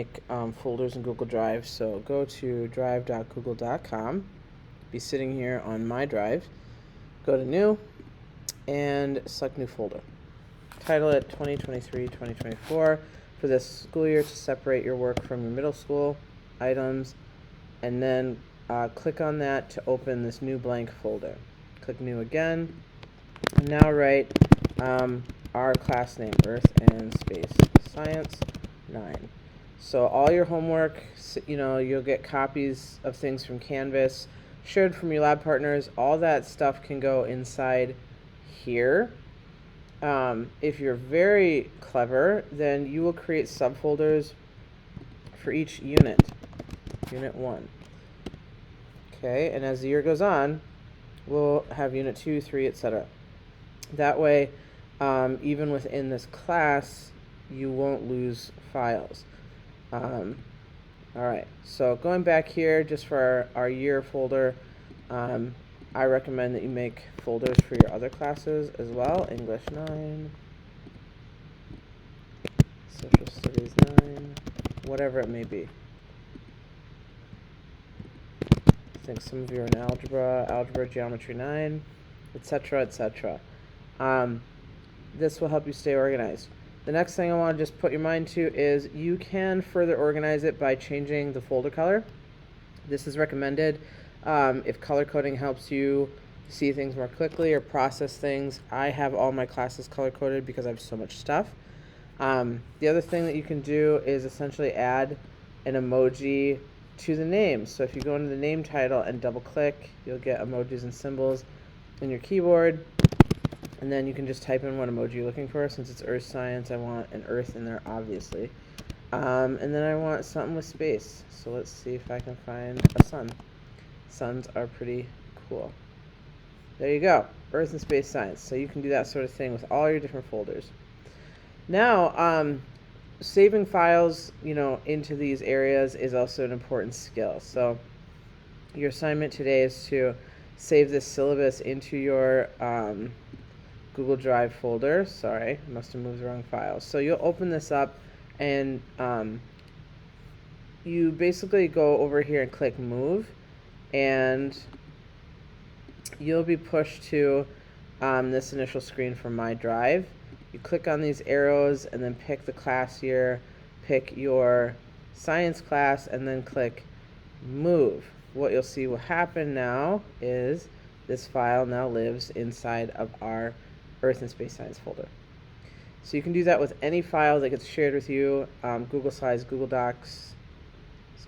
make folders in Google Drive. So go to drive.google.com, be sitting here on my drive, go to new, and select new folder. Title it 2023-2024 for this school year to separate your work from your middle school items, and then click on that to open this new blank folder. Click new again. Now write our class name, Earth and Space Science 9. So all your homework, you'll get copies of things from Canvas, shared from your lab partners. All that stuff can go inside here. If you're very clever, then you will create subfolders for each unit. Unit 1. Okay, and as the year goes on, we'll have Unit 2, 3, etc. That way, even within this class, you won't lose files. Alright, so going back here, just for our year folder, I recommend that you make folders for your other classes as well. English 9, Social Studies 9, whatever it may be. I think some of you are in algebra, geometry 9, etc., etc. This will help you stay organized. The next thing I want to just put your mind to is you can further organize it by changing the folder color. This is recommended if color coding helps you see things more quickly or process things. I have all my classes color coded because I have so much stuff. The other thing that you can do is essentially add an emoji to the name. So if you go into the name title and double click, you'll get emojis and symbols in your keyboard, and then you can just type in what emoji you're looking for. Since it's Earth Science, I want an Earth in there, obviously. And then I want something with space. So let's see if I can find a sun. Suns are pretty cool. There you go, Earth and Space Science. So you can do that sort of thing with all your different folders. Now, saving files, into these areas is also an important skill. So your assignment today is to save this syllabus into your Google Drive folder. Sorry, I must have moved the wrong file. So you'll open this up, and you basically go over here and click Move, and you'll be pushed to this initial screen from My Drive. You click on these arrows and then pick the class year, pick your science class, and then click Move. What you'll see will happen now is this file now lives inside of our Earth and Space Science folder. So you can do that with any file that gets shared with you, Google Slides, Google Docs,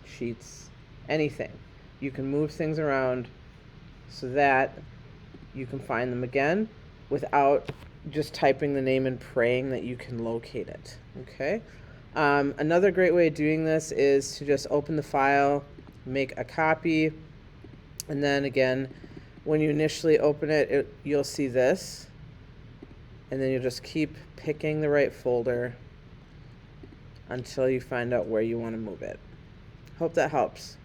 Sheets, anything. You can move things around so that you can find them again without just typing the name and praying that you can locate it. Okay. Another great way of doing this is to just open the file, make a copy, and then again, when you initially open it, you'll see this, and then you'll just keep picking the right folder until you find out where you want to move it. Hope that helps.